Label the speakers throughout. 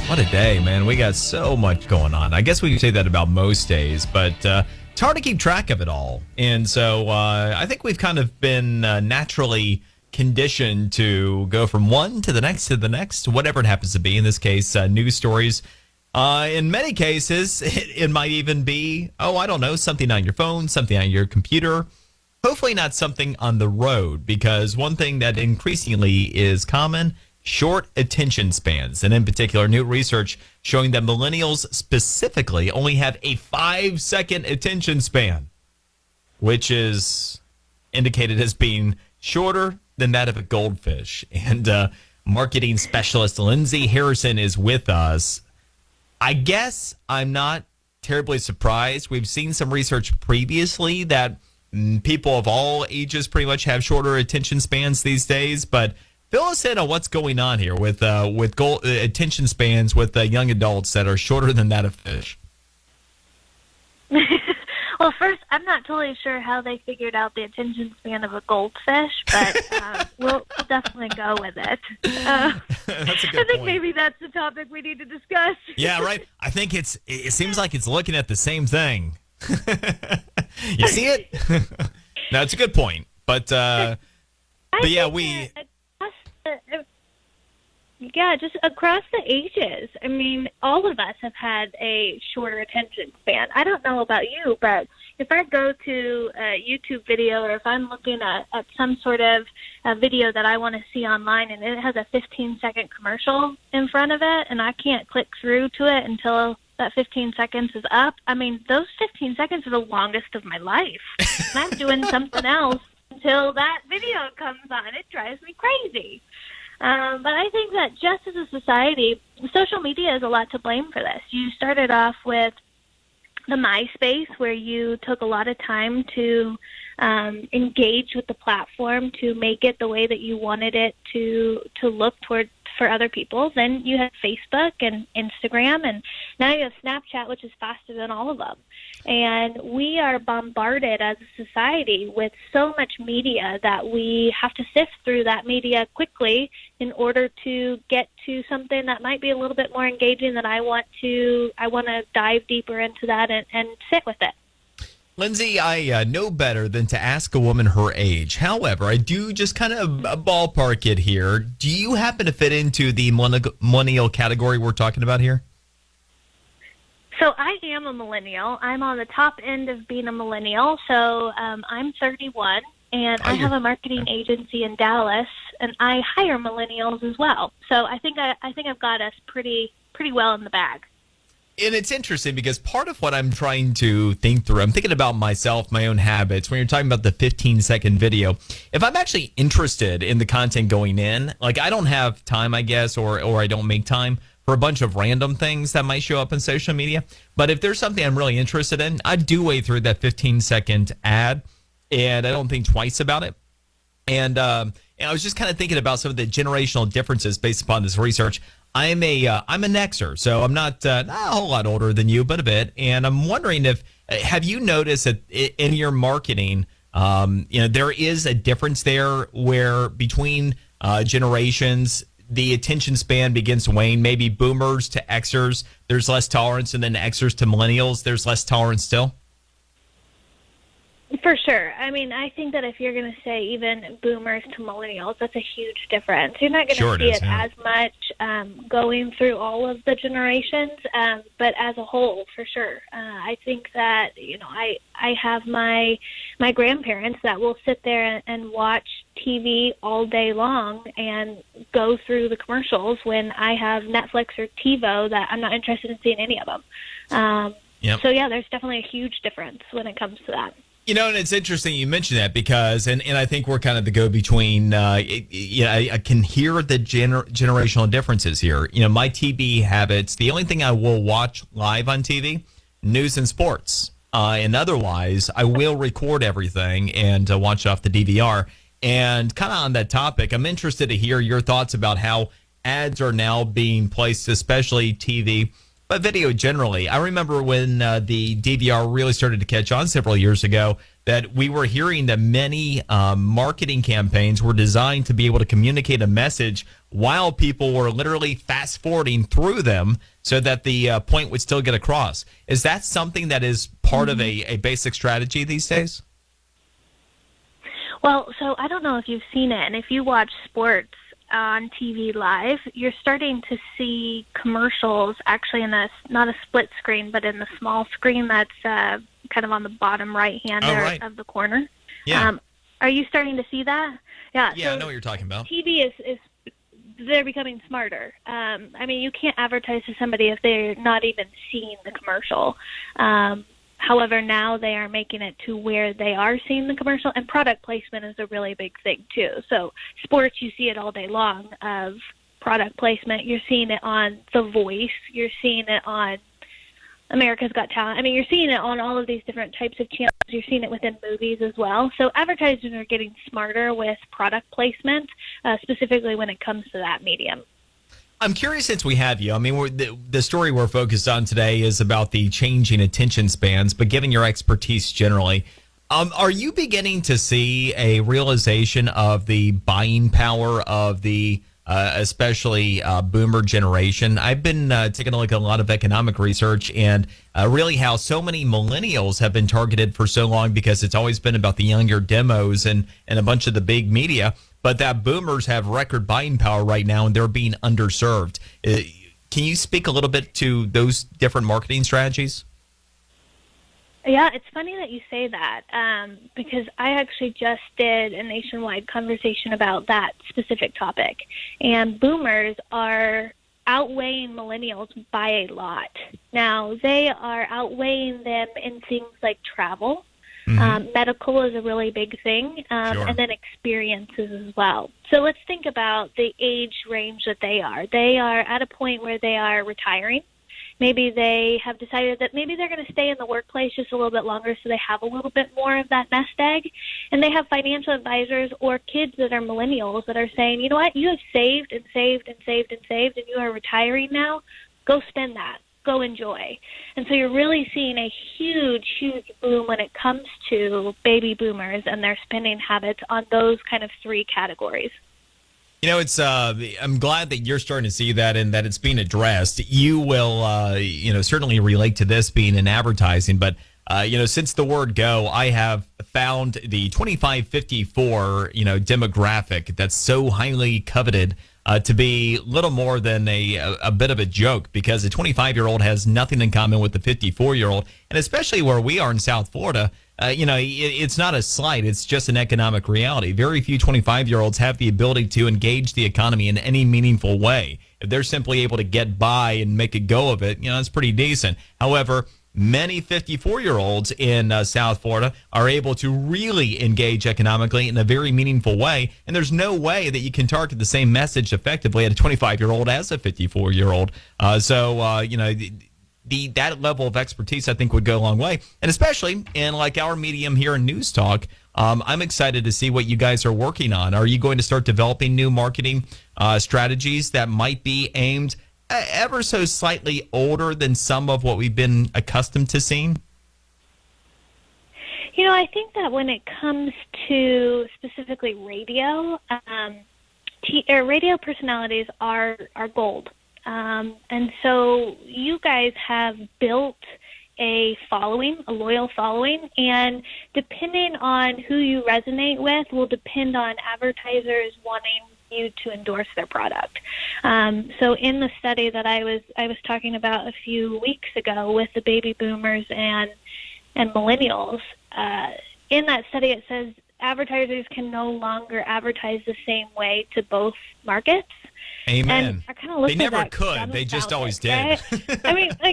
Speaker 1: What a day, man. We got so much going on. I guess we can say that about most days, but it's hard to keep track of it all. And so I think we've kind of been naturally conditioned to go from one to the next, whatever it happens to be. In this case, news stories. In many cases, it might even be, I don't know, something on your phone, something on your computer. Hopefully not something on the road, because one thing that increasingly is common, short attention spans. And in particular, new research showing that millennials specifically only have a 5-second attention span, which is indicated as being shorter than that of a goldfish. And marketing specialist Lindsey Harrison is with us. I guess I'm not terribly surprised. We've seen some research previously that people of all ages pretty much have shorter attention spans these days, but fill us in on what's going on here with attention spans with young adults that are shorter than that of fish.
Speaker 2: Well, first, I'm not totally sure how they figured out the attention span of a goldfish, but we'll definitely go with it.
Speaker 1: That's a good
Speaker 2: I think
Speaker 1: point.
Speaker 2: maybe that's the topic we need to discuss.
Speaker 1: Yeah, right. I think it seems like it's looking at the same thing. You see it? No, it's a good point. But
Speaker 2: just across the ages. I mean, all of us have had a shorter attention span. I don't know about you, but if I go to a YouTube video or if I'm looking at some sort of video that I want to see online and it has a 15-second commercial in front of it and I can't click through to it until that 15 seconds is up, I mean, those 15 seconds are the longest of my life. And I'm doing something else until that video comes on. It drives me crazy. But I think that just as a society, social media is a lot to blame for this. You started off with the MySpace, where you took a lot of time to engage with the platform to make it the way that you wanted it to look toward for other people. Then you have Facebook and Instagram, and now you have Snapchat, which is faster than all of them. And we are bombarded as a society with so much media that we have to sift through that media quickly in order to get to something that might be a little bit more engaging that I want to dive deeper into that and sit with it.
Speaker 1: Lindsey, I know better than to ask a woman her age. However, I do just kind of ballpark it here. Do you happen to fit into the millennial category we're talking about here?
Speaker 2: So I am a millennial. I'm on the top end of being a millennial. So I'm 31, and I have a marketing agency in Dallas, and I hire millennials as well. So I think I've got us pretty well in the bag.
Speaker 1: And it's interesting because part of what I'm trying to think through, I'm thinking about myself, my own habits. When you're talking about the 15-second video, if I'm actually interested in the content going in, like I don't have time, I guess, or I don't make time for a bunch of random things that might show up in social media. But if there's something I'm really interested in, I do wade through that 15-second ad, and I don't think twice about it. And I was just kind of thinking about some of the generational differences based upon this research. I'm an Xer, so I'm not a whole lot older than you, but a bit. And I'm wondering have you noticed that in your marketing, there is a difference there where between generations, the attention span begins to wane. Maybe boomers to Xers, there's less tolerance, and then Xers to millennials, there's less tolerance still?
Speaker 2: For sure. I mean, I think that if you're going to say even boomers to millennials, that's a huge difference. You're not going to see it as much going through all of the generations, but as a whole, for sure. I think that, I have my grandparents that will sit there and watch TV all day long and go through the commercials when I have Netflix or TiVo that I'm not interested in seeing any of them. So, yeah, there's definitely a huge difference when it comes to that.
Speaker 1: And it's interesting you mentioned that because, and I think we're kind of the go-between. I can hear the generational differences here. My TV habits, the only thing I will watch live on TV, news and sports. And otherwise, I will record everything and watch off the DVR. And kind of on that topic, I'm interested to hear your thoughts about how ads are now being placed, especially TV, but video generally. I remember when the DVR really started to catch on several years ago, that we were hearing that many marketing campaigns were designed to be able to communicate a message while people were literally fast forwarding through them so that the point would still get across. Is that something that is part of a basic strategy these days?
Speaker 2: Well, so I don't know if you've seen it, and if you watch sports on TV live, you're starting to see commercials actually in not a split screen, but in the small screen that's kind of on the bottom right-hand of the corner.
Speaker 1: Yeah.
Speaker 2: Are you starting to see that? Yeah.
Speaker 1: Yeah,
Speaker 2: so
Speaker 1: I know what you're talking about.
Speaker 2: TV is they're becoming smarter. I mean, you can't advertise to somebody if they're not even seeing the commercial. However, now they are making it to where they are seeing the commercial, and product placement is a really big thing, too. So sports, you see it all day long of product placement. You're seeing it on The Voice. You're seeing it on America's Got Talent. I mean, you're seeing it on all of these different types of channels. You're seeing it within movies as well. So advertisers are getting smarter with product placement, specifically when it comes to that medium.
Speaker 1: I'm curious, since we have you, I mean, the story we're focused on today is about the changing attention spans, but given your expertise generally, are you beginning to see a realization of the buying power of the especially boomer generation? I've been taking a look at a lot of economic research and really how so many millennials have been targeted for so long because it's always been about the younger demos and a bunch of the big media. But that boomers have record buying power right now, and they're being underserved. Can you speak a little bit to those different marketing strategies?
Speaker 2: Yeah, it's funny that you say that because I actually just did a nationwide conversation about that specific topic. And boomers are outweighing millennials by a lot. Now, they are outweighing them in things like travel. Medical is a really big thing,
Speaker 1: Sure.
Speaker 2: and then experiences as well. So let's think about the age range that they are. They are at a point where they are retiring. Maybe they have decided that maybe they're going to stay in the workplace just a little bit longer so they have a little bit more of that nest egg. And they have financial advisors or kids that are millennials that are saying, you know what, you have saved and saved and saved and saved, and you are retiring now. Go spend that. Go enjoy. And so you're really seeing a huge, huge boom when it comes to baby boomers and their spending habits on those kind of three categories.
Speaker 1: You know, it's I'm glad that you're starting to see that and that it's being addressed. You will, certainly relate to this being in advertising, but since the word go, I have found the 25-54, demographic that's so highly coveted to be little more than a bit of a joke, because a 25-year-old has nothing in common with the 54-year-old, and especially where we are in South Florida. It's not a slight. It's just an economic reality. Very few 25-year-olds have the ability to engage the economy in any meaningful way. If they're simply able to get by and make a go of it, that's pretty decent. However, many 54-year-olds in South Florida are able to really engage economically in a very meaningful way, and there's no way that you can target the same message effectively at a 25-year-old as a 54-year-old. That level of expertise, I think, would go a long way. And especially in like our medium here in News Talk, I'm excited to see what you guys are working on. Are you going to start developing new marketing strategies that might be aimed ever so slightly older than some of what we've been accustomed to seeing?
Speaker 2: I think that when it comes to specifically radio, radio personalities are gold. And so you guys have built a following, a loyal following, and depending on who you resonate with will depend on advertisers wanting you to endorse their product. So in the study that I was talking about a few weeks ago with the baby boomers and millennials, in that study it says advertisers can no longer advertise the same way to both markets.
Speaker 1: Amen.
Speaker 2: And I kind of looked
Speaker 1: they
Speaker 2: at
Speaker 1: never
Speaker 2: that
Speaker 1: could. They just always did.
Speaker 2: Right? I mean, I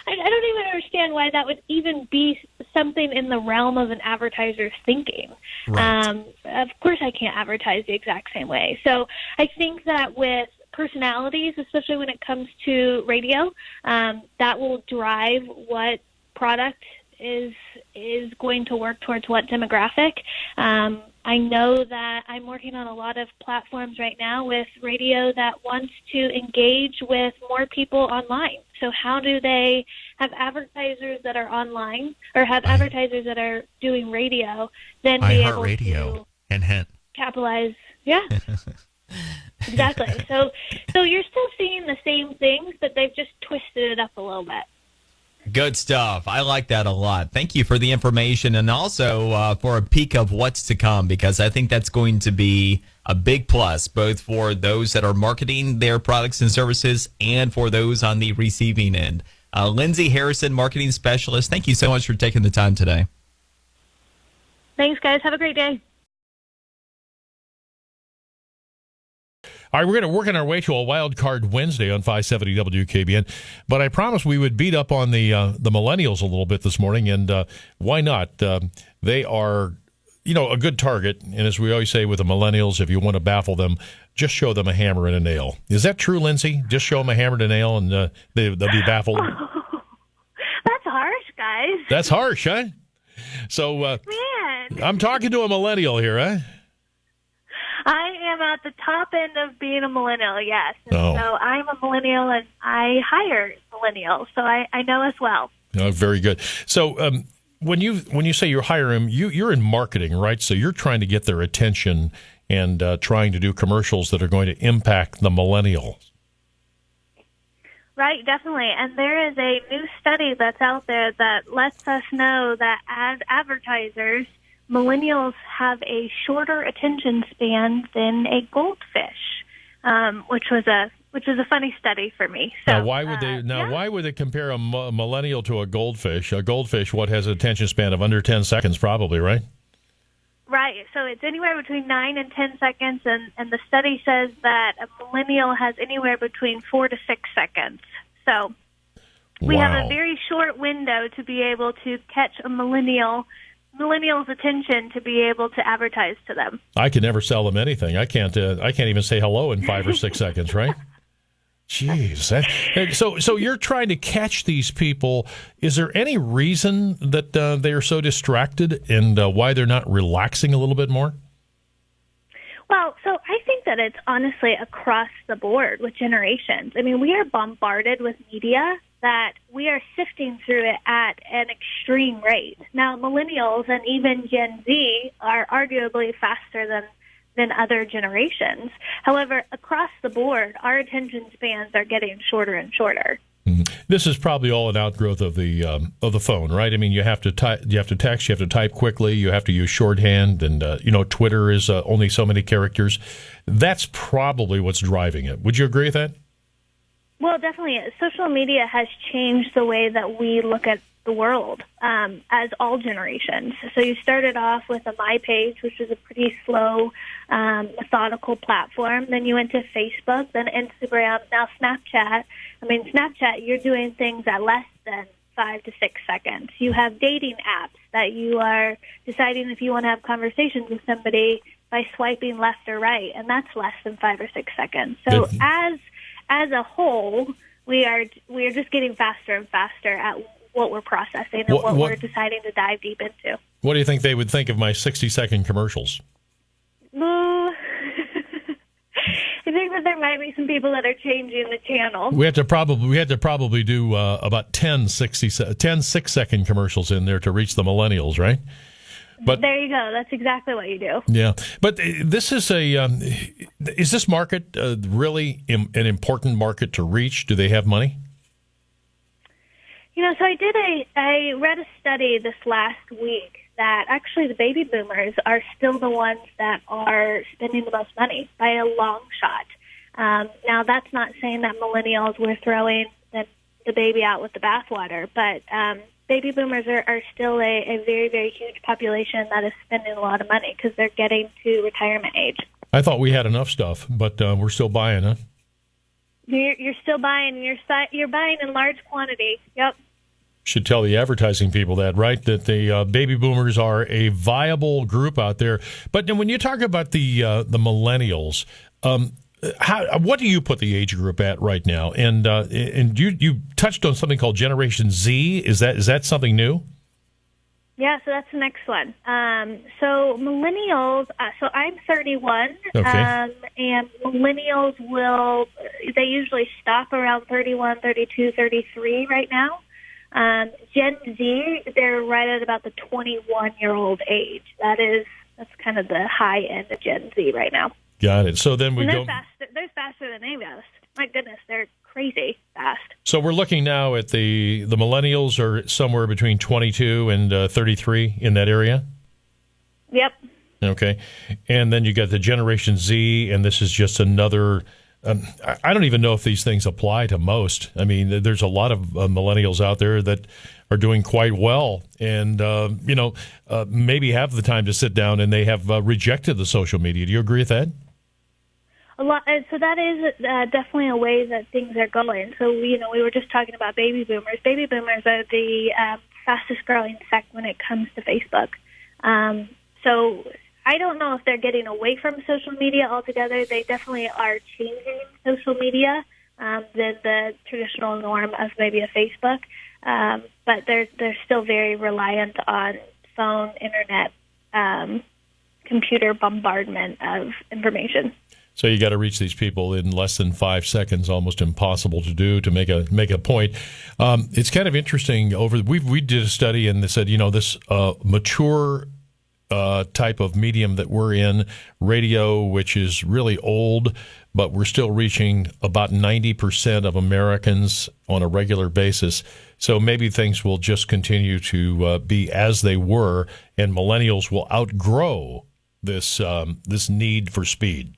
Speaker 2: don't even understand why that would even be something in the realm of an advertiser's thinking.
Speaker 1: Right.
Speaker 2: Of course, I can't advertise the exact same way. So I think that with personalities, especially when it comes to radio, that will drive what product is going to work towards what demographic. I know that I'm working on a lot of platforms right now with radio that wants to engage with more people online. So how do they have advertisers that are online or have advertisers that are doing radio, then
Speaker 1: I
Speaker 2: be
Speaker 1: heart
Speaker 2: able
Speaker 1: radio.
Speaker 2: to
Speaker 1: Hint.
Speaker 2: capitalize. Yeah. Exactly. So you're still seeing the same things, but they've just twisted it up a little bit.
Speaker 1: Good stuff. I like that a lot. Thank you for the information and also for a peek of what's to come, because I think that's going to be a big plus both for those that are marketing their products and services and for those on the receiving end. Lindsey Harrison, marketing specialist, thank you so much for taking the time today.
Speaker 2: Thanks, guys. Have a great day.
Speaker 3: All right, we're going to work on our way to a wild card Wednesday on 570 WKBN, but I promised we would beat up on the Millennials a little bit this morning, and why not? They are, a good target, and as we always say with the Millennials, if you want to baffle them, just show them a hammer and a nail. Is that true, Lindsey? Just show them a hammer and a nail, and they'll be baffled?
Speaker 2: That's harsh, guys.
Speaker 3: That's harsh, huh? So
Speaker 2: Man.
Speaker 3: I'm talking to a millennial here, huh?
Speaker 2: I am at the top end of being a millennial, yes. And
Speaker 3: Oh.
Speaker 2: So I'm a millennial, and I hire millennials, so I know as well.
Speaker 3: Oh, very good. So when you say you hire them, you're in marketing, right? So you're trying to get their attention and trying to do commercials that are going to impact the millennials.
Speaker 2: Right, definitely. And there is a new study that's out there that lets us know that as advertisers, millennials have a shorter attention span than a goldfish, which was a funny study for me. So,
Speaker 3: Now, why would they compare a millennial to a goldfish? A goldfish, what has an attention span of under 10 seconds, probably, right?
Speaker 2: Right. So it's anywhere between 9 and 10 seconds, and the study says that a millennial has anywhere between 4 to 6 seconds. So we have a very short window to be able to catch a millennial's attention to be able to advertise to them.
Speaker 3: I can never sell them anything. I can't even say hello in 5 or 6 seconds, right? Jeez. So you're trying to catch these people. Is there any reason that they are so distracted and why they're not relaxing a little bit more?
Speaker 2: Well, so I think that it's honestly across the board with generations. I mean, we are bombarded with media that we are sifting through it at an extreme rate. Now, millennials and even Gen Z are arguably faster than other generations. However, across the board, our attention spans are getting shorter and shorter.
Speaker 3: Mm-hmm. This is probably all an outgrowth of the phone, right? I mean, you have to text, you have to type quickly, you have to use shorthand, and Twitter is only so many characters. That's probably what's driving it. Would you agree with that?
Speaker 2: Well, definitely. Social media has changed the way that we look at the world, as all generations. So you started off with a My Page, which was a pretty slow, methodical platform. Then you went to Facebook, then Instagram, now Snapchat. I mean, Snapchat, you're doing things at less than 5 to 6 seconds. You have dating apps that you are deciding if you want to have conversations with somebody by swiping left or right, and that's less than 5 or 6 seconds. So as a whole, we are just getting faster and faster at what we're processing and what we're deciding to dive deep into.
Speaker 3: What do you think they would think of my 60-second commercials?
Speaker 2: I think that there might be some people that are changing the channel.
Speaker 3: We had to probably do about 10 6-second commercials in there to reach the millennials, right? But
Speaker 2: there you go. That's exactly what you do.
Speaker 3: Yeah, but this is is this market really an important market to reach? Do they have money?
Speaker 2: So I read a study this last week that actually the baby boomers are still the ones that are spending the most money by a long shot. Now, that's not saying that millennials were throwing the baby out with the bathwater, but baby boomers are still a very, very huge population that is spending a lot of money because they're getting to retirement age.
Speaker 3: I thought we had enough stuff, but we're still buying, huh?
Speaker 2: You're still buying. You're buying in large quantity. Yep.
Speaker 3: Should tell the advertising people that, right? That the baby boomers are a viable group out there. But when you talk about the millennials, what do you put the age group at right now? And you touched on something called Generation Z. Is that something new?
Speaker 2: Yeah, so that's the next one. So millennials, so I'm 31,
Speaker 3: okay.
Speaker 2: And millennials they usually stop around 31, 32, 33 right now. Gen Z, they're right at about the 21-year-old age. That's kind of the high end of Gen Z right now.
Speaker 3: Got it. So then
Speaker 2: they're faster than any of us. My goodness, they're crazy fast.
Speaker 3: So we're looking now at the millennials are somewhere between 22 and 33 in that area?
Speaker 2: Yep.
Speaker 3: Okay. And then you got the Generation Z, and this is just another... I don't even know if these things apply to most. I mean, there's a lot of millennials out there that are doing quite well and, maybe have the time to sit down, and they have rejected the social media. Do you agree with that?
Speaker 2: A lot. So that is definitely a way that things are going. So, we were just talking about baby boomers. Baby boomers are the fastest growing sect when it comes to Facebook. So I don't know if they're getting away from social media altogether. They definitely are changing social media than the traditional norm of maybe a Facebook. But they're still very reliant on phone, internet, computer bombardment of information.
Speaker 3: So you got to reach these people in less than 5 seconds, almost impossible to do to make a point. It's kind of interesting. We did a study and they said, this mature type of medium that we're in, radio, which is really old, but we're still reaching about 90% of Americans on a regular basis. So maybe things will just continue to be as they were, and millennials will outgrow this need for speed.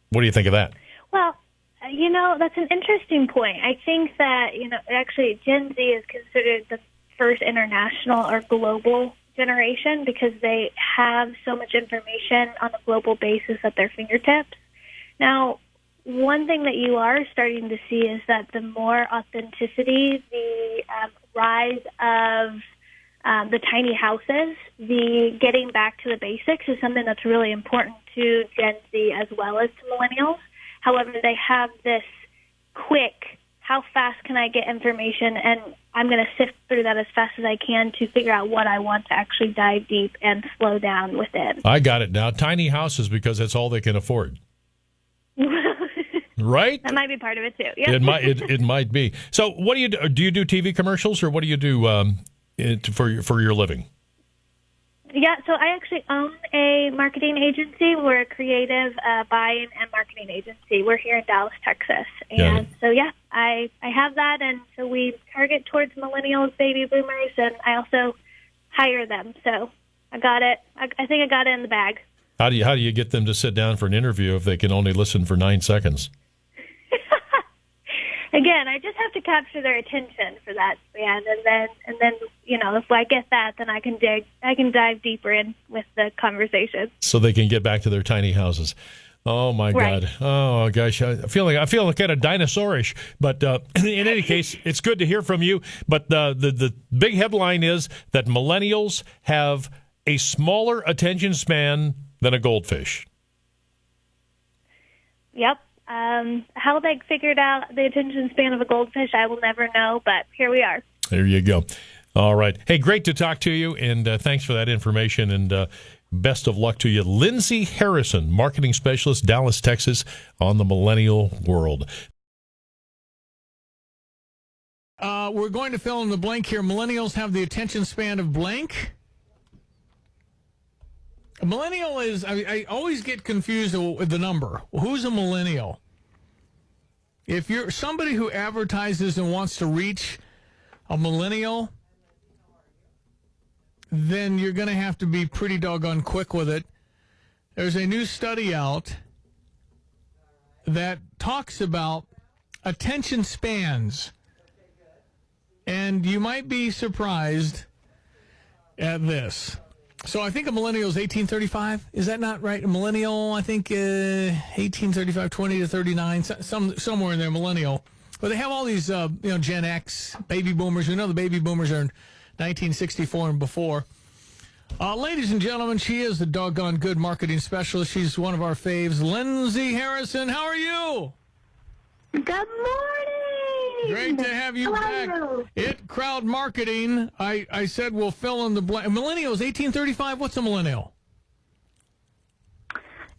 Speaker 3: What do you think of that?
Speaker 2: Well, that's an interesting point. I think that, actually Gen Z is considered the first international or global generation because they have so much information on a global basis at their fingertips. Now, one thing that you are starting to see is that the more authenticity, the rise of the tiny houses, the getting back to the basics is something that's really important to Gen Z as well as to millennials. However, they have this quick, how fast can I get information, and I'm going to sift through that as fast as I can to figure out what I want to actually dive deep and slow down within.
Speaker 3: I got it now. Tiny houses because that's all they can afford. Right?
Speaker 2: That might be part of it too. Yep.
Speaker 3: It might be. So what do you do? Do you do TV commercials or what do you do for your living?
Speaker 2: Yeah, so I actually own a marketing agency. We're a creative buying and marketing agency. We're here in Dallas, Texas. And so, I have that. And so we target towards millennials, baby boomers, and I also hire them. So I got it. I think I got it in the bag.
Speaker 3: How do you get them to sit down for an interview if they can only listen for 9 seconds?
Speaker 2: Again, I just have to capture their attention for that span, and then if I get that, then I can dive deeper in with the conversation,
Speaker 3: so they can get back to their tiny houses. Oh my God! Oh gosh, I feel kind of dinosaurish. But in any case, it's good to hear from you. But the big headline is that millennials have a smaller attention span than a goldfish.
Speaker 2: Yep. How they figured out the attention span of a goldfish, I will never know, but here we are.
Speaker 3: There you go. All right. Hey, great to talk to you, and thanks for that information, and best of luck to you. Lindsey Harrison, marketing specialist, Dallas, Texas, on the Millennial World.
Speaker 4: We're going to fill in the blank here. Millennials have the attention span of blank. A millennial is, I always get confused with the number. Who's a millennial? If you're somebody who advertises and wants to reach a millennial, then you're going to have to be pretty doggone quick with it. There's a new study out that talks about attention spans. And you might be surprised at this. So I think a millennial is 1835. Is that not right? A millennial, I think 1835, 20 to 39, somewhere in there, millennial. But they have all these, Gen X, baby boomers. We know the baby boomers are in 1964 and before. Ladies and gentlemen, she is the doggone good marketing specialist. She's one of our faves. Lindsey Harrison, how are you?
Speaker 5: Good morning.
Speaker 4: Great to have you back. It Crowd Marketing. I said we'll fill in the blank. Millennials, 1835. What's a millennial?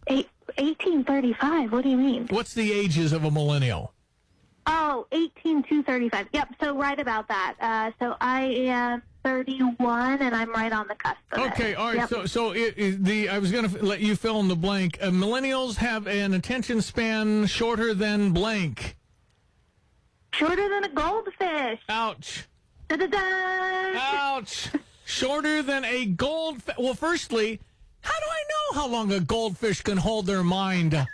Speaker 5: 1835. What do you mean?
Speaker 4: What's the ages of a millennial?
Speaker 5: Oh, 18-235. Yep, so right about that. So I am 31, and I'm right on the cusp of it.
Speaker 4: Okay, all right.
Speaker 5: Yep.
Speaker 4: So I was going to let you fill in the blank. Millennials have an attention span shorter than blank.
Speaker 5: Shorter than a goldfish.
Speaker 4: Ouch.
Speaker 5: Da-da-da.
Speaker 4: Ouch. Shorter than a goldfish. Well, firstly, how do I know how long a goldfish can hold their mind?
Speaker 5: Look,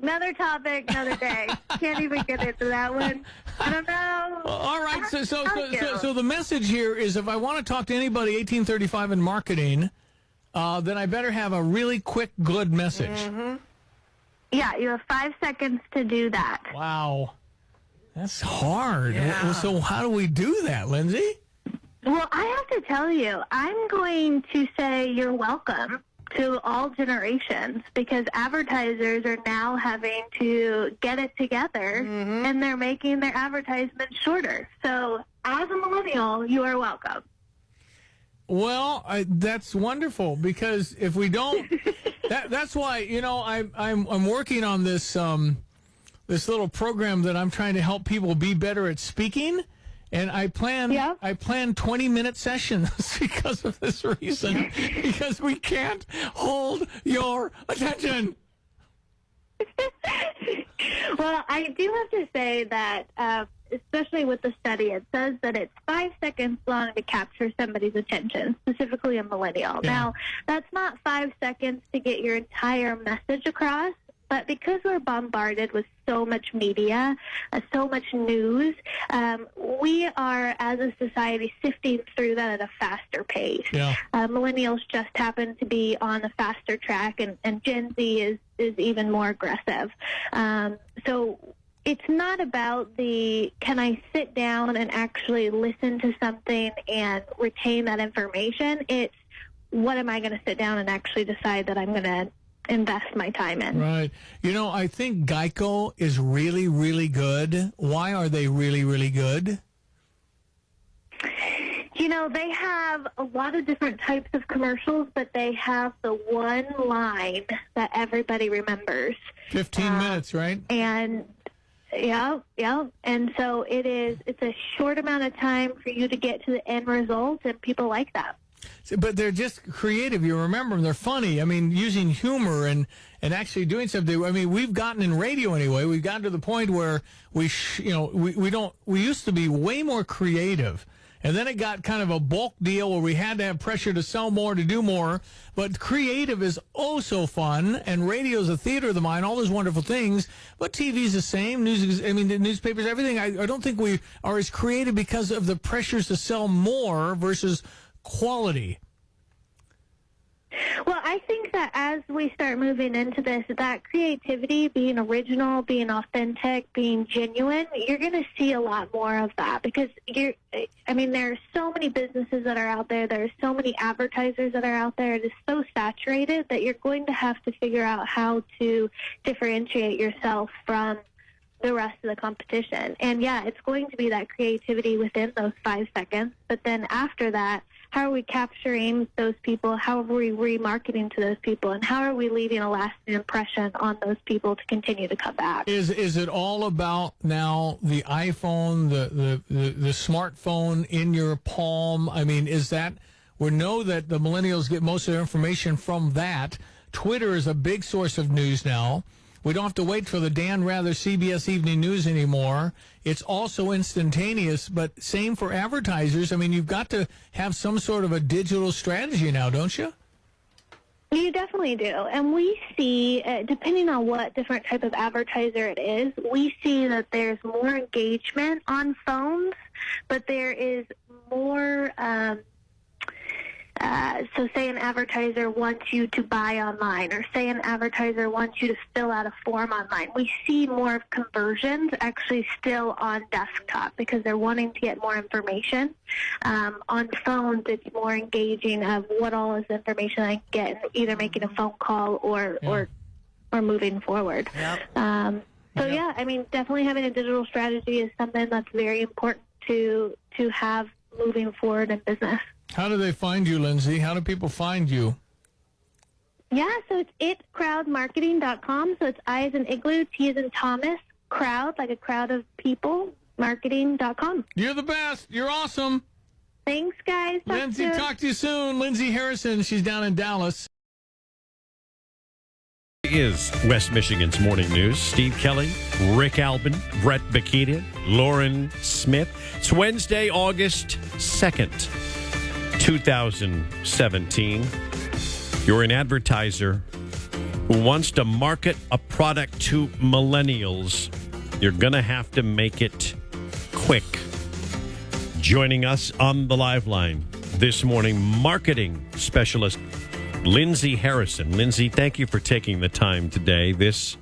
Speaker 5: another topic, another day. Can't even get into that one. I don't know.
Speaker 4: All right. So the message here is, if I want to talk to anybody 1835 in marketing, then I better have a really quick, good message.
Speaker 5: Mm-hmm. Yeah, you have 5 seconds to do that.
Speaker 4: Wow. That's hard.
Speaker 1: Yeah.
Speaker 4: So how do we do that, Lindsay?
Speaker 5: Well, I have to tell you, I'm going to say you're welcome to all generations, because advertisers are now having to get it together, and they're making their advertisements shorter. So as a millennial, you are welcome.
Speaker 4: Well, that's wonderful, because if we don't, that's why, I'm working on this this little program that I'm trying to help people be better at speaking, and I plan 20-minute sessions because of this reason, because we can't hold your attention.
Speaker 5: Well, I do have to say that, especially with the study, it says that it's 5 seconds long to capture somebody's attention, specifically a millennial.
Speaker 4: Yeah.
Speaker 5: Now, that's not 5 seconds to get your entire message across, but because we're bombarded with so much media, so much news, we are, as a society, sifting through that at a faster pace.
Speaker 4: Yeah.
Speaker 5: Millennials just happen to be on a faster track, and Gen Z is even more aggressive. So it's not about can I sit down and actually listen to something and retain that information? It's, what am I going to sit down and actually decide that I'm going to invest my time in?
Speaker 4: Right. I think Geico is really, really good. Why are they really, really good?
Speaker 5: They have a lot of different types of commercials, but they have the one line that everybody remembers.
Speaker 4: 15 minutes, right?
Speaker 5: And yeah. And so it's a short amount of time for you to get to the end result, and people like that.
Speaker 4: But they're just creative. You remember them. They're funny. I mean, using humor and actually doing something. I mean, we've gotten in radio anyway. We've gotten to the point where we used to be way more creative. And then it got kind of a bulk deal where we had to have pressure to sell more, to do more. But creative is oh so fun, and radio is a theater of the mind, all those wonderful things. But TV is the same. The newspapers, everything. I don't think we are as creative because of the pressures to sell more versus quality.
Speaker 5: Well, I think that as we start moving into this, that creativity, being original, being authentic, being genuine, you're going to see a lot more of that, because there are so many businesses that are out there. There are so many advertisers that are out there. It is so saturated that you're going to have to figure out how to differentiate yourself from the rest of the competition. And yeah, it's going to be that creativity within those 5 seconds. But then after that, how are we capturing those people? How are we remarketing to those people? And how are we leaving a lasting impression on those people to continue to come back?
Speaker 4: Is it all about now the iPhone, the smartphone in your palm? I mean, is that, we know that the millennials get most of their information from that. Twitter is a big source of news now. We don't have to wait for the Dan Rather CBS Evening News anymore. It's also instantaneous, but same for advertisers. I mean, you've got to have some sort of a digital strategy now, don't you?
Speaker 5: You definitely do. And we see, depending on what different type of advertiser it is, we see that there's more engagement on phones, but there is more... So say an advertiser wants you to buy online, or say an advertiser wants you to fill out a form online. We see more of conversions actually still on desktop because they're wanting to get more information. On phones, it's more engaging of what all is the information I can get, either making a phone call or moving forward.
Speaker 1: Yep.
Speaker 5: Yeah, I mean, definitely having a digital strategy is something that's very important to have moving forward in business.
Speaker 4: How do they find you, Lindsay? How do people find you?
Speaker 5: Yeah, so it's itcrowdmarketing.com. So it's I as in igloo, T as in Thomas, crowd, like a crowd of people, marketing.com.
Speaker 4: You're the best. You're awesome.
Speaker 5: Thanks, guys.
Speaker 4: Lindsey, talk to you soon. Lindsey Harrison, she's down in Dallas.
Speaker 6: Is West Michigan's morning news. Steve Kelly, Rick Albin, Brett Bakita, Lauren Smith. It's Wednesday, August 2nd, 2017. You're an advertiser who wants to market a product to millennials. You're going to have to make it quick. Joining us on the live line this morning, marketing specialist Lindsey Harrison. Lindsey, thank you for taking the time today. This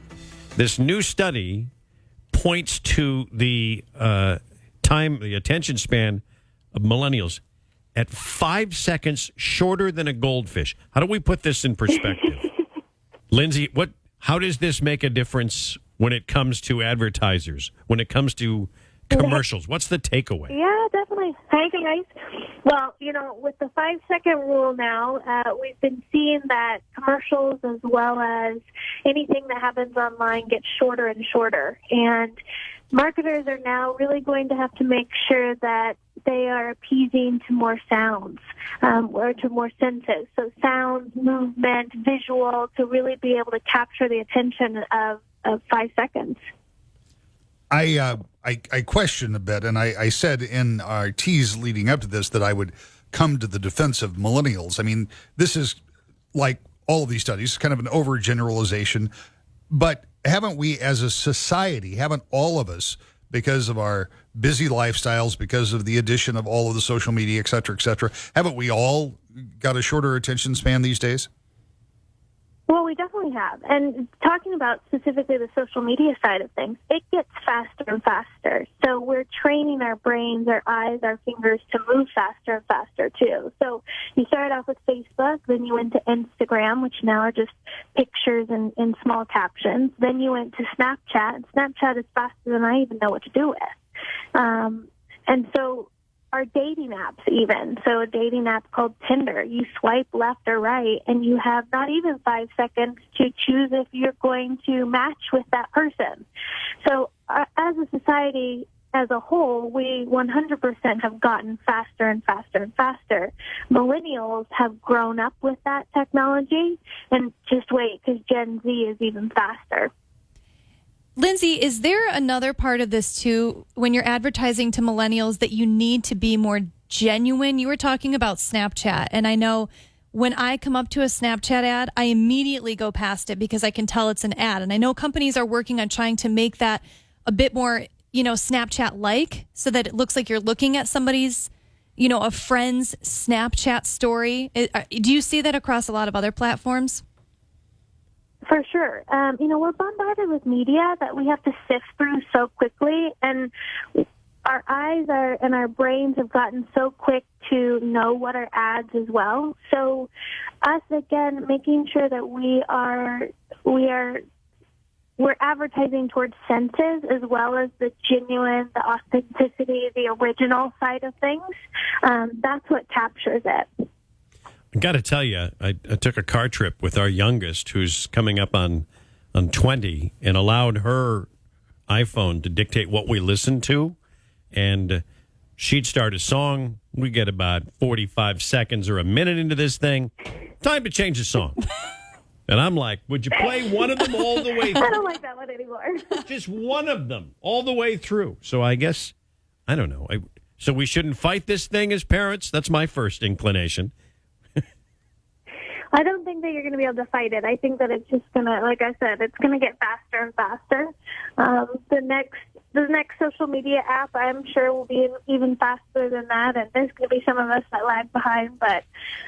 Speaker 6: new study points to the attention span of millennials at 5 seconds shorter than a goldfish. How do we put this in perspective? Lindsey, how does this make a difference when it comes to advertisers, when it comes to commercials? What's the takeaway?
Speaker 5: Yeah, definitely. Hi, guys. Well, with the 5-second rule now, we've been seeing that commercials as well as anything that happens online gets shorter and shorter. And marketers are now really going to have to make sure that they are appeasing to more sounds or to more senses. So sounds, movement, visual, to really be able to capture the attention of 5 seconds.
Speaker 7: I questioned a bit, and I said in our tease leading up to this that I would come to the defense of millennials. I mean, this is like all of these studies, kind of an overgeneralization. But haven't we as a society, haven't all of us, because of our busy lifestyles, because of the addition of all of the social media, et cetera, haven't we all got a shorter attention span these days?
Speaker 5: Well, we definitely have. And talking about specifically the social media side of things, it gets faster and faster. So we're training our brains, our eyes, our fingers to move faster and faster, too. So you started off with Facebook, then you went to Instagram, which now are just pictures and small captions. Then you went to Snapchat. And Snapchat is faster than I even know what to do with. And so our dating apps even. So a dating app called Tinder, you swipe left or right, and you have not even 5 seconds to choose if you're going to match with that person. So as a society as a whole, we 100% have gotten faster and faster and faster. Millennials have grown up with that technology, and just wait, because Gen Z is even faster.
Speaker 8: Lindsey, is there another part of this, too, when you're advertising to millennials that you need to be more genuine? You were talking about Snapchat, and I know when I come up to a Snapchat ad, I immediately go past it because I can tell it's an ad. And I know companies are working on trying to make that a bit more, Snapchat-like, so that it looks like you're looking at somebody's, a friend's Snapchat story. Do you see that across a lot of other platforms?
Speaker 5: For sure. We're bombarded with media that we have to sift through so quickly, and our eyes and our brains have gotten so quick to know what are ads as well. So us, again, making sure that we're advertising towards senses as well as the genuine, the authenticity, the original side of things. That's what captures it.
Speaker 6: I got to tell you, I took a car trip with our youngest, who's coming up on 20, and allowed her iPhone to dictate what we listen to. And she'd start a song. We get about 45 seconds or a minute into this thing. Time to change the song. And I'm like, would you play one of them all the way through?
Speaker 5: I don't like that one anymore.
Speaker 6: Just one of them all the way through. So I guess, I don't know. So we shouldn't fight this thing as parents? That's my first inclination.
Speaker 5: I don't think that you're going to be able to fight it. I think that it's just going to, like I said, it's going to get faster and faster. The next social media app, I'm sure, will be even faster than that, and there's going to be some of us that lag behind. But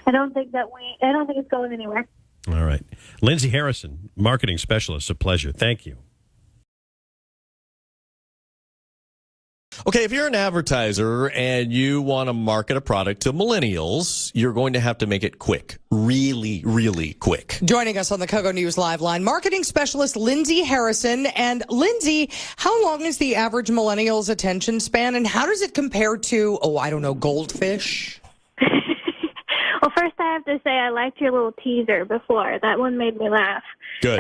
Speaker 5: I don't think it's going anywhere.
Speaker 6: All right, Lindsey Harrison, marketing specialist. A pleasure. Thank you.
Speaker 9: Okay, if you're an advertiser and you want to market a product to millennials, you're going to have to make it quick. Really, really quick.
Speaker 10: Joining us on the Kogo News Live line, marketing specialist Lindsey Harrison. And Lindsey, how long is the average millennial's attention span, and how does it compare to, Goldfish?
Speaker 5: Well, first I have to say I liked your little teaser before. That one made me laugh.
Speaker 9: Good.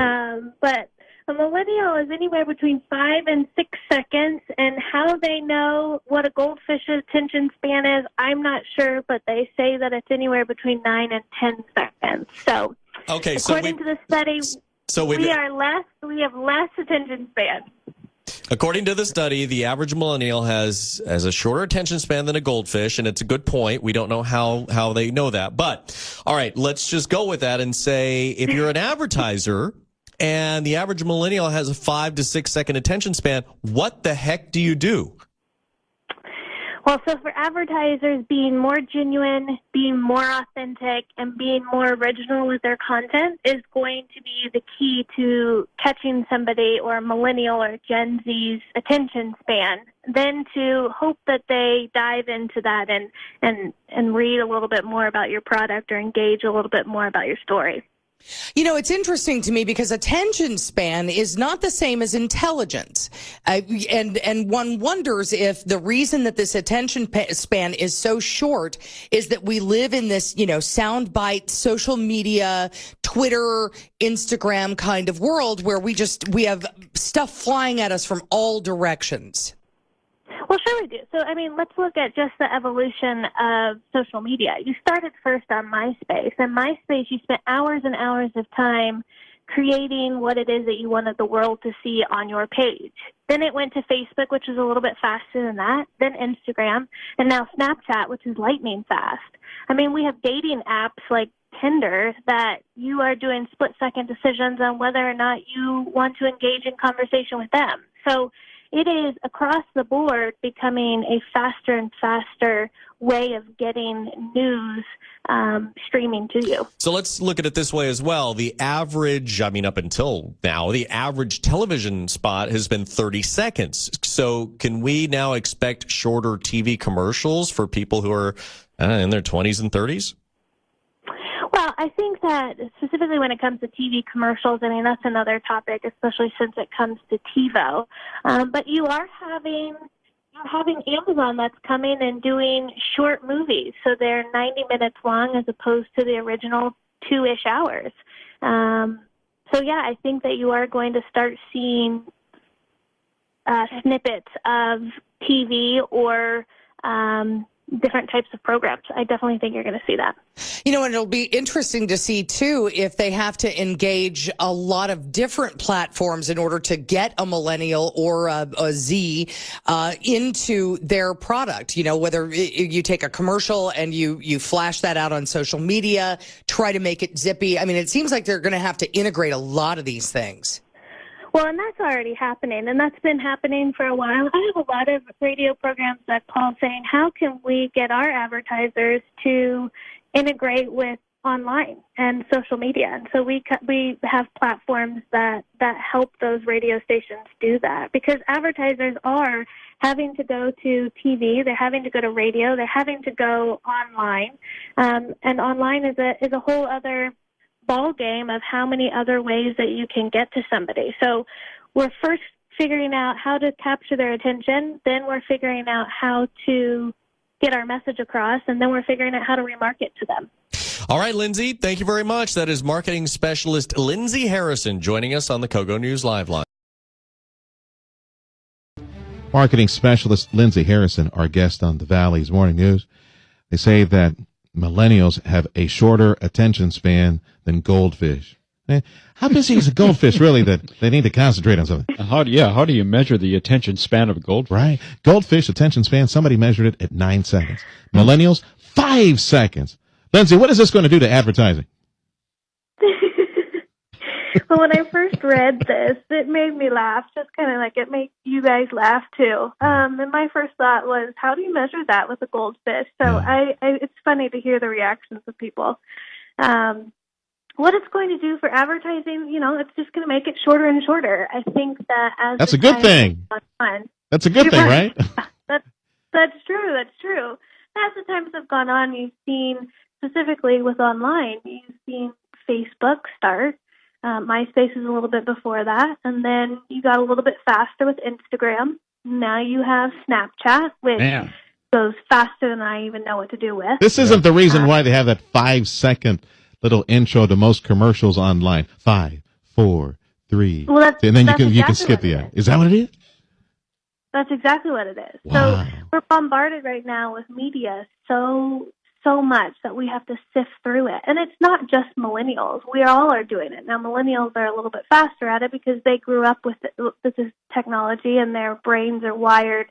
Speaker 5: But
Speaker 2: A millennial is anywhere between 5 and 6 seconds, and how they know what a goldfish's attention span is, I'm not sure, but they say that it's anywhere between 9 and 10 seconds. So,
Speaker 9: Okay,
Speaker 2: according to the study, we have less attention span.
Speaker 9: According to the study, the average millennial has a shorter attention span than a goldfish, and it's a good point. We don't know how they know that. But, all right, let's just go with that and say if you're an advertiser and the average millennial has a 5 to 6 second attention span, what the heck do you do?
Speaker 2: Well, so for advertisers, being more genuine, being more authentic, and being more original with their content is going to be the key to catching somebody or a millennial or Gen Z's attention span. Then to hope that they dive into that and read a little bit more about your product or engage a little bit more about your story.
Speaker 10: You know, it's interesting to me because attention span is not the same as intelligence. And one wonders if the reason that this attention span is so short is that we live in this, soundbite, social media, Twitter, Instagram kind of world where we have stuff flying at us from all directions.
Speaker 2: Well, sure we do. So, let's look at just the evolution of social media. You started first on MySpace. And MySpace, you spent hours and hours of time creating what it is that you wanted the world to see on your page. Then it went to Facebook, which is a little bit faster than that, then Instagram, and now Snapchat, which is lightning fast. We have dating apps like Tinder that you are doing split-second decisions on whether or not you want to engage in conversation with them. So it is across the board becoming a faster and faster way of getting news streaming to you.
Speaker 9: So let's look at it this way as well. The average, up until now, the average television spot has been 30 seconds. So can we now expect shorter TV commercials for people who are in their 20s and 30s?
Speaker 2: Well, I think that specifically when it comes to TV commercials, that's another topic, especially since it comes to TiVo. But you're having Amazon that's coming and doing short movies, so they're 90 minutes long as opposed to the original 2-ish hours. So yeah, I think that you are going to start seeing snippets of TV or different types of programs. I definitely think you're going to see that.
Speaker 10: And it'll be interesting to see, too, if they have to engage a lot of different platforms in order to get a millennial or a Z into their product. Whether you take a commercial and you flash that out on social media, try to make it zippy. It seems like they're going to have to integrate a lot of these things.
Speaker 2: Well, and that's already happening, and that's been happening for a while. I have a lot of radio programs that call saying, how can we get our advertisers to integrate with online and social media? And so we have platforms that help those radio stations do that, because advertisers are having to go to TV, they're having to go to radio, they're having to go online, and online is a whole other ball game of how many other ways that you can get to somebody. So we're first figuring out how to capture their attention, then we're figuring out how to get our message across, and then we're figuring out how to remarket to them.
Speaker 9: All right, Lindsey, thank you very much. That is marketing specialist Lindsey Harrison joining us on the Kogo News Live line.
Speaker 11: Marketing specialist Lindsey Harrison, our guest on the Valley's Morning News. They say that millennials have a shorter attention span than goldfish. How busy is a goldfish really that they need to concentrate on something?
Speaker 12: How do you measure the attention span of a goldfish?
Speaker 11: Right. Goldfish attention span, somebody measured it at 9 seconds. Millennials, 5 seconds. Lindsey, what is this going to do to advertising?
Speaker 2: Well, when I first read this, it made me laugh, just kind of like it makes you guys laugh too. And my first thought was, how do you measure that with a goldfish? So it's funny to hear the reactions of people. What it's going to do for advertising, it's just going to make it shorter and shorter. I think that
Speaker 11: that's a good thing. That's a good thing, right?
Speaker 2: That's true. That's true. As the times have gone on, you've seen, specifically with online, you've seen Facebook start. MySpace is a little bit before that, and then you got a little bit faster with Instagram. Now you have Snapchat, which goes faster than I even know what to do with.
Speaker 11: This isn't the reason why they have that 5-second little intro to most commercials online. 5, 4, 3.
Speaker 5: Well,
Speaker 11: and then you can
Speaker 5: exactly
Speaker 11: skip the
Speaker 5: what it
Speaker 11: ad. Is that what it is?
Speaker 5: That's exactly what it is.
Speaker 11: Wow.
Speaker 5: So we're bombarded right now with media so much that we have to sift through it. And it's not just millennials. We all are doing it. Now, millennials are a little bit faster at it because they grew up with this technology and their brains are wired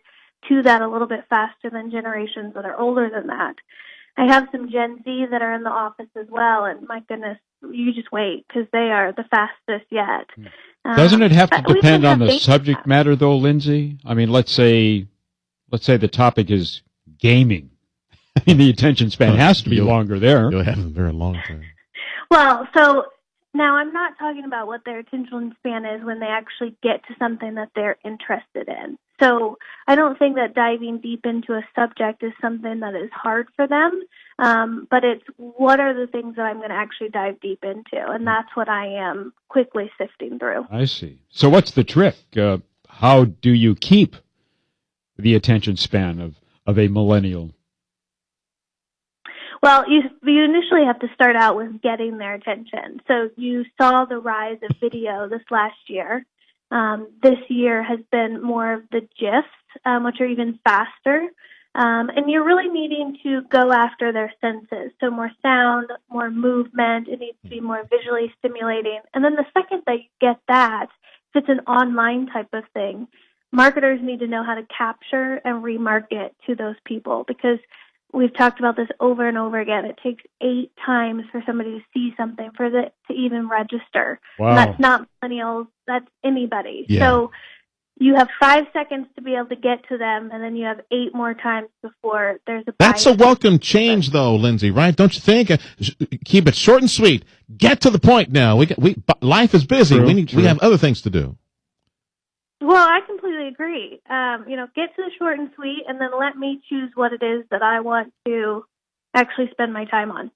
Speaker 5: to that a little bit faster than generations that are older than that. I have some Gen Z that are in the office as well, and my goodness, you just wait because they are the fastest yet.
Speaker 12: Doesn't it have to
Speaker 5: we
Speaker 12: depend
Speaker 5: just
Speaker 12: on
Speaker 5: have
Speaker 12: the
Speaker 5: faith in
Speaker 12: subject
Speaker 5: that.
Speaker 12: matter, though, Lindsay? I mean, let's say the topic is gaming. I mean, the attention span has to be longer there.
Speaker 11: You'll have a very long time.
Speaker 5: Well, so now I'm not talking about what their attention span is when they actually get to something that they're interested in. So I don't think that diving deep into a subject is something that is hard for them, but it's what are the things that I'm going to actually dive deep into, and that's what I am quickly sifting through.
Speaker 12: I see. So what's the trick? How do you keep the attention span of a millennial?
Speaker 5: Well, you initially have to start out with getting their attention. So you saw the rise of video this last year. This year has been more of the GIFs, which are even faster. And you're really needing to go after their senses. So more sound, more movement. It needs to be more visually stimulating. And then the second that you get that, if it's an online type of thing, marketers need to know how to capture and remarket to those people because we've talked about this over and over again. It takes 8 times for somebody to see something for it to even register.
Speaker 12: Wow.
Speaker 5: And that's not millennials. That's anybody.
Speaker 11: Yeah.
Speaker 5: So you have 5 seconds to be able to get to them, and then you have 8 more times before there's a
Speaker 11: That's a
Speaker 5: buy-in.
Speaker 11: welcome change, though, Lindsay, right? Don't you think? Keep it short and sweet. Get to the point now. Life is busy.
Speaker 12: True,
Speaker 11: We have other things to do.
Speaker 5: Well, I completely agree. Get to the short and sweet, and then let me choose what it is that I want to actually spend my time on.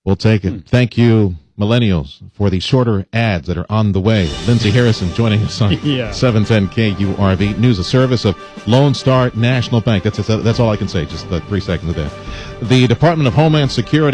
Speaker 11: We'll take it. Thank you, millennials, for the shorter ads that are on the way. Lindsey Harrison joining us on 710 KURV. News, a service of Lone Star National Bank. That's all I can say. Just 3 seconds of that. The Department of Homeland Security